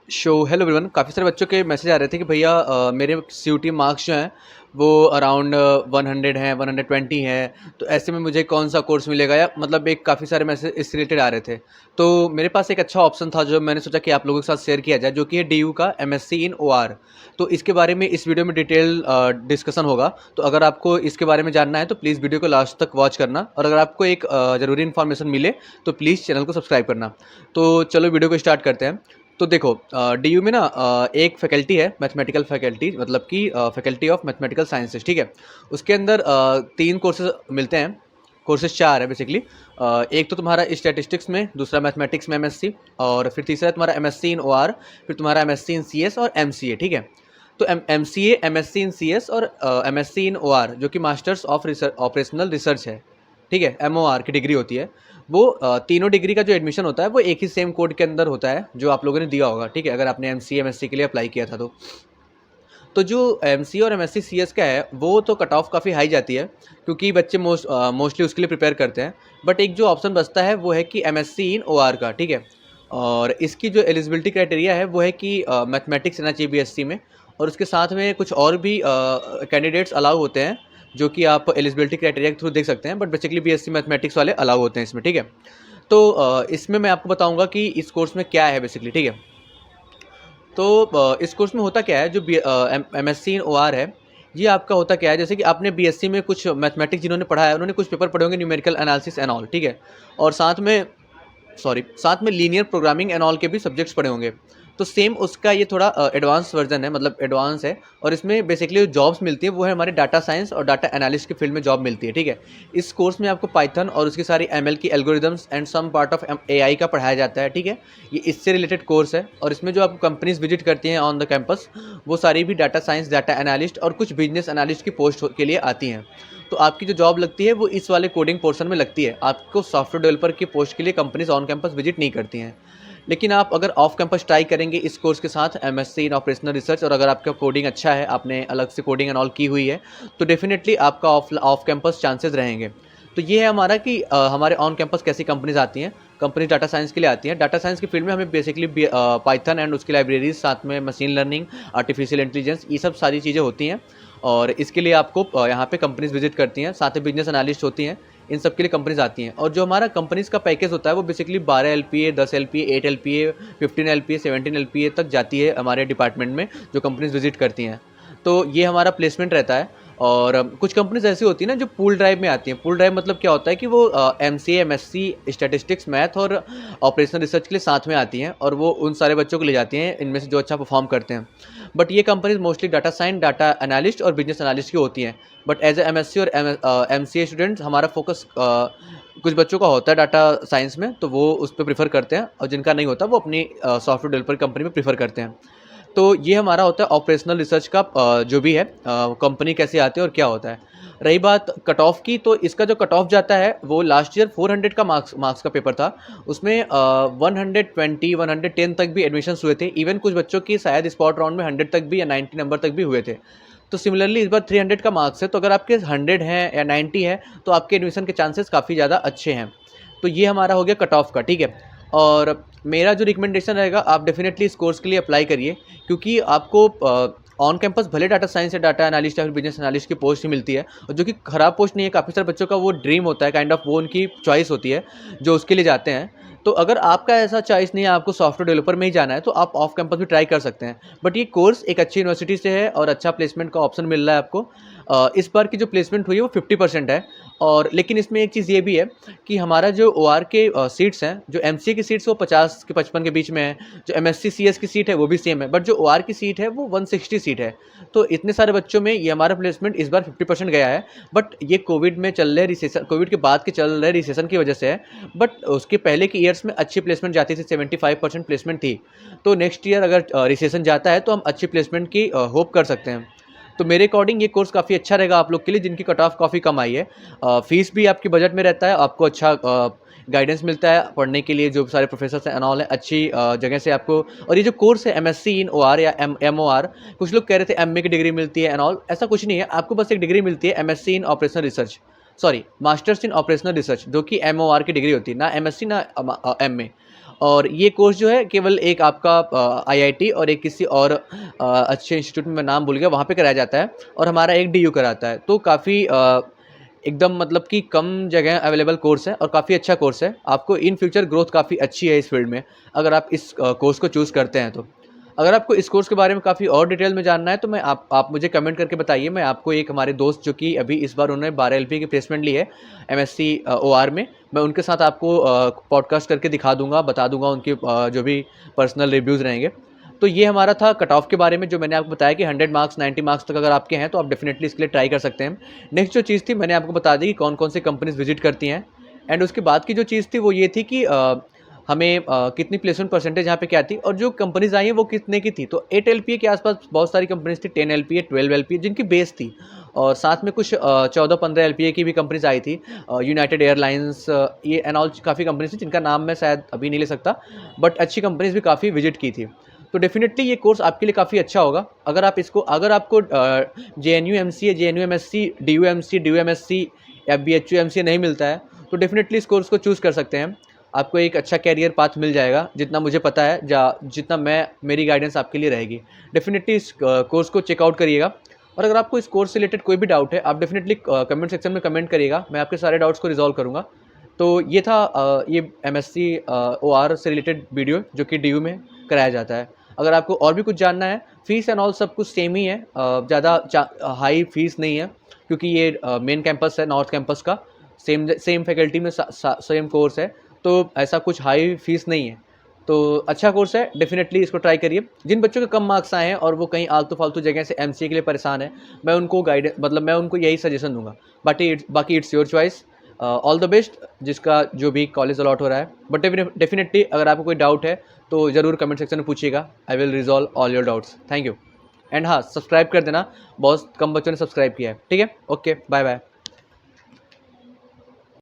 Hello everyone. काफ़ी सारे बच्चों के मैसेज आ रहे थे कि भैया मेरे सीयूटी मार्क्स जो हैं वो अराउंड 100 हैं, 120 हैं, तो ऐसे में मुझे कौन सा कोर्स मिलेगा, या मतलब एक काफ़ी सारे मैसेज इससे रिलेटेड आ रहे थे। तो मेरे पास एक अच्छा ऑप्शन था जो मैंने सोचा कि आप लोगों के साथ शेयर किया जाए, जो कि है डीयू का एमएससी इन ओआर। तो इसके बारे में इस वीडियो में डिटेल डिस्कशन होगा। तो अगर आपको इसके बारे में जानना है तो प्लीज़ वीडियो को लास्ट तक वॉच करना, और अगर आपको एक ज़रूरी इन्फॉर्मेशन मिले तो प्लीज़ चैनल को सब्सक्राइब करना। तो चलो वीडियो को स्टार्ट करते हैं। तो देखो, डीयू में ना एक फैकल्टी है मैथमेटिकल फैकल्टी, मतलब कि फैकल्टी ऑफ मैथमेटिकल साइंसेज, ठीक है। उसके अंदर 3 कोर्सेज मिलते हैं। कोर्सेज 4 है बेसिकली। एक तो तुम्हारा स्टैटिस्टिक्स में, दूसरा मैथमेटिक्स में एमएससी, और फिर तीसरा है तुम्हारा एमएससी इन ओआर, फिर तुम्हारा एमएससी इन सीएस और एमसीए, ठीक है। तो एमसीए, एमएससी इन सीएस और एमएससी इन ओआर, जो कि मास्टर्स ऑफ ऑपरेशनल रिसर्च है, ठीक है, एमओआर की डिग्री होती है। वो तीनों डिग्री का जो एडमिशन होता है वो एक ही सेम कोड के अंदर होता है, जो आप लोगों ने दिया होगा, ठीक है, अगर आपने एमसी एमएससी के लिए अप्लाई किया था तो जो एमसी और एमएससी सीएस का है वो तो कट ऑफ काफ़ी हाई जाती है, क्योंकि बच्चे मोस्टली उसके लिए प्रिपेयर करते हैं। बट एक जो ऑप्शन बचता है वो है कि एमएससी इन ओआर का, ठीक है। और इसकी जो एलिजिबिलिटी क्राइटेरिया है वो है कि मैथमेटिक्स रहना चाहिए बीएससी में, और उसके साथ में कुछ और भी कैंडिडेट्स अलाउ होते हैं, जो कि आप एलिजिबिलिटी क्राइटेरिया के थ्रू देख सकते हैं। बट बेसिकली बीएससी मैथमेटिक्स वाले अलाउ होते हैं इसमें, ठीक है। तो इसमें मैं आपको बताऊंगा कि इस कोर्स में क्या है बेसिकली, ठीक है। तो इस कोर्स में होता क्या है, जो एमएससी इन ओआर है, ये आपका होता क्या है, जैसे कि आपने बीएससी में कुछ मैथमेटिक्स जिन्होंने पढ़ा है उन्होंने कुछ पेपर पढ़े होंगे, न्यूमेरिकल एनालिसिस एंड ऑल, ठीक है। और साथ में लीनियर प्रोग्रामिंग एंड ऑल के भी सब्जेक्ट्स पढ़े होंगे। तो सेम उसका ये थोड़ा एडवांस वर्जन है, मतलब एडवांस है। और इसमें बेसिकली जो जॉब्स मिलती है वो है हमारे डाटा साइंस और डाटा एनालिस्ट की फील्ड में जॉब मिलती है, ठीक है। इस कोर्स में आपको पाइथन और उसकी सारी एमएल की algorithms and some part of AI का पढ़ाया जाता है, ठीक है। ये इससे रिलेटेड कोर्स है, और इसमें जो आपको कंपनीज विजिट करती हैं ऑन द कैंपस, वो सारी भी डाटा साइंस, डाटा एनालिस्ट और कुछ बिजनेस एनालिस्ट की पोस्ट के लिए आती हैं। तो आपकी जो जॉब लगती है वो इस वाले कोडिंग पोर्शन में लगती है। आपको सॉफ्टवेयर डेवलपर की पोस्ट के लिए कंपनीज ऑन कैंपस विजिट नहीं करती हैं। लेकिन आप अगर ऑफ कैंपस ट्राई करेंगे इस कोर्स के साथ, एमएससी इन ऑपरेशनल रिसर्च, और अगर आपका कोडिंग अच्छा है, आपने अलग से कोडिंग एंड ऑल की हुई है, तो डेफिनेटली आपका ऑफ कैंपस चांसेस रहेंगे। तो ये है हमारा कि हमारे ऑन कैंपस कैसी कंपनीज आती हैं। कंपनी डाटा साइंस के लिए आती हैं। डाटा साइंस की फील्ड में हमें बेसिकली पाइथन एंड उसकी लाइब्रेरीज, साथ में मशीन लर्निंग, आर्टिफिशियल इंटेलिजेंस, ये सब सारी चीज़ें होती हैं। और इसके लिए आपको यहाँ पे कंपनीज विजिट करती हैं, साथ में बिजनेस एनालिस्ट होती हैं, इन सब के लिए कंपनीज आती हैं। और जो हमारा कंपनीज का पैकेज होता है वो basically 12 LPA, 10 LPA, 8 LPA, 15 LPA, 17 LPA तक जाती है हमारे डिपार्टमेंट में, जो कंपनीज विजिट करती हैं। तो ये हमारा प्लेसमेंट रहता है। और कुछ कंपनीज ऐसी होती हैं ना जो पूल ड्राइव में आती हैं। पूल ड्राइव मतलब क्या होता है कि वो एमसीए, एमएससी, स्टैटिस्टिक्स, मैथ और ऑपरेशनल रिसर्च के लिए साथ में आती हैं, और वो उन सारे बच्चों को ले जाती हैं इनमें से जो अच्छा परफॉर्म करते हैं। बट ये companies mostly data science, data analyst और बिजनेस एनालिस्ट की होती हैं। बट एज एमएससी और एमसीए स्टूडेंट्स हमारा फोकस कुछ बच्चों का होता है डाटा साइंस में, तो वो उस पर प्रीफर करते हैं, और जिनका नहीं होता वो अपनी सॉफ्टवेयर डेवलपर कंपनी में प्रीफर करते हैं। तो ये हमारा होता है ऑपरेशनल रिसर्च का जो भी है, कंपनी कैसे आती है और क्या होता है। रही बात कट ऑफ की, तो इसका जो कट ऑफ जाता है वो लास्ट ईयर 400 का मार्क्स का पेपर था। उसमें 120, 110 तक भी एडमिशन्स हुए थे। इवन कुछ बच्चों की शायद स्पॉट राउंड में 100 तक भी या 90 नंबर तक भी हुए थे। तो सिमिलरली इस बार 300 का मार्क्स है, तो अगर आपके 100 हैं या 90 है तो आपके एडमिशन के चांसेस काफ़ी ज़्यादा अच्छे हैं। तो ये हमारा हो गया कट ऑफ का, ठीक है। और मेरा जो रिकमेंडेशन रहेगा, आप डेफिनेटली इस कोर्स के लिए अप्लाई करिए, क्योंकि आपको ऑन कैंपस भले डाटा साइंस या डाटा एनालिस्ट या फिर बिजनेस एनालिस्ट की पोस्ट ही मिलती है, और जो कि ख़राब पोस्ट नहीं है। काफ़ी सारे बच्चों का वो ड्रीम होता है, काइंड ऑफ वो उनकी चॉइस होती है जो उसके लिए जाते हैं। तो अगर आपका ऐसा चॉइस नहीं है, आपको सॉफ्टवेयर डेवलपर में ही जाना है, तो आप ऑफ कैंपस भी ट्राई कर सकते हैं। बट ये कोर्स एक अच्छी यूनिवर्सिटी से है और अच्छा प्लेसमेंट का ऑप्शन मिल रहा है आपको। इस बार की जो प्लेसमेंट हुई है वो 50% है। और लेकिन इसमें एक चीज़ ये भी है कि हमारा जो ओआर के सीट्स हैं, जो एमसीए की सीट्स वो 50 के 55 के बीच में है। जो एमएससी सीएस की सीट है वो भी सेम है, बट जो ओआर की सीट है वो 160 सीट है। तो इतने सारे बच्चों में ये हमारा प्लेसमेंट इस बार 50% गया है। बट ये कोविड में चल रहे रिसेशन, कोविड के बाद के चल रहे रिसेशन की वजह से है। बट उसके पहले के ईयर्स में अच्छी प्लेसमेंट जाती थी, 75% प्लेसमेंट थी। तो नेक्स्ट ईयर अगर रिसेशन जाता है तो हम अच्छी प्लेसमेंट की होप कर सकते हैं। तो मेरे अकॉर्डिंग ये कोर्स काफ़ी अच्छा रहेगा आप लोग के लिए, जिनकी कट ऑफ काफ़ी कम आई है। फीस भी आपके बजट में रहता है, आपको अच्छा गाइडेंस मिलता है पढ़ने के लिए, जो सारे प्रोफेसर हैं एंड ऑल है, अच्छी जगह से आपको। और ये जो कोर्स है एमएससी इन ओआर या एमओआर, कुछ लोग कह रहे थे एमए की डिग्री मिलती है एंड ऑल, ऐसा कुछ नहीं है। आपको बस एक डिग्री मिलती है, MSc in operational research, sorry masters in operational research, जो कि एमओआर की डिग्री होती है, ना एमएससी ना एमए। और ये कोर्स जो है केवल एक आपका आईआईटी और एक किसी और अच्छे इंस्टीट्यूट में, मैं नाम भूल गया, वहाँ पे कराया जाता है, और हमारा एक डीयू कराता है। तो काफ़ी एकदम मतलब कि कम जगह अवेलेबल कोर्स है और काफ़ी अच्छा कोर्स है। आपको इन फ्यूचर ग्रोथ काफ़ी अच्छी है इस फील्ड में, अगर आप इस कोर्स को चूज़ करते हैं तो। अगर आपको इस कोर्स के बारे में काफ़ी और डिटेल में जानना है तो मैं आप मुझे कमेंट करके बताइए। मैं आपको एक हमारे दोस्त जो कि अभी इस बार उन्होंने 12 एलपीए की प्लेसमेंट ली है एमएससी ओआर में, मैं उनके साथ आपको पॉडकास्ट करके दिखा दूंगा, बता दूंगा उनके जो भी पर्सनल रिव्यूज़ रहेंगे। तो ये हमारा था कट ऑफ के बारे में, जो मैंने आपको बताया कि 100 मार्क्स 90 मार्क्स तक अगर आपके हैं तो आप डेफिनेटली इसके लिए ट्राई कर सकते हैं। नेक्स्ट जो चीज़ थी मैंने आपको बता दी कि कौन कौन सी कंपनीज विजिट करती हैं, एंड उसके बाद की जो चीज़ थी वो ये थी कि हमें कितनी प्लेसमेंट परसेंटेज यहाँ पे क्या थी, और जो कंपनीज आई हैं वो कितने की थी। तो 8 एलपीए के आसपास बहुत सारी कंपनीज थी, 10 एलपीए 12 एलपीए जिनकी बेस थी, और साथ में कुछ 14-15 एलपीए की भी कंपनीज आई थी, यूनाइटेड एयरलाइंस, ये एंड ऑल काफ़ी कंपनीज थी जिनका नाम मैं शायद अभी नहीं ले सकता, बट अच्छी कंपनीज भी काफ़ी विजिट की थी। तो डेफिनेटली ये कोर्स आपके लिए काफ़ी अच्छा होगा। अगर आपको JNU MCA, JNU MSc, DU MC, DU MSc या बीएचयू एमसीए नहीं मिलता है तो डेफिनेटली इस कोर्स को चूज़ कर सकते हैं। आपको एक अच्छा कैरियर पाथ मिल जाएगा, जितना मुझे पता है, जितना मेरी गाइडेंस आपके लिए रहेगी। डेफिनेटली इस कोर्स को चेकआउट करिएगा, और अगर आपको इस कोर्स से रिलेटेड कोई भी डाउट है आप डेफिनेटली कमेंट सेक्शन में कमेंट करिएगा, मैं आपके सारे डाउट्स को रिजॉल्व करूँगा। तो ये था ये एमएससी ओआर से रिलेटेड वीडियो जो कि डीयू में कराया जाता है। अगर आपको और भी कुछ जानना है, फीस एंड ऑल सब कुछ सेम ही है, ज़्यादा हाई फीस नहीं है, क्योंकि ये मेन कैंपस है नॉर्थ कैंपस का, सेम फैकल्टी में सेम कोर्स है, तो ऐसा कुछ हाई फीस नहीं है। तो अच्छा कोर्स है, डेफिनेटली इसको ट्राई करिए। जिन बच्चों के कम मार्क्स आए हैं और वो कहीं आलतू फालतू जगह से एमसीए के लिए परेशान है, मैं उनको यही सजेशन दूंगा। बाकी it's your choice. All the best जिसका जो भी कॉलेज अलॉट हो रहा है, बट डेफिनेटली अगर आपको कोई डाउट है तो ज़रूर कमेंट सेक्शन में पूछिएगा, I will resolve all your doubts. Thank you. And हाँ, सब्सक्राइब कर देना, बहुत कम बच्चों ने सब्सक्राइब किया है, ठीक है। Okay, bye bye.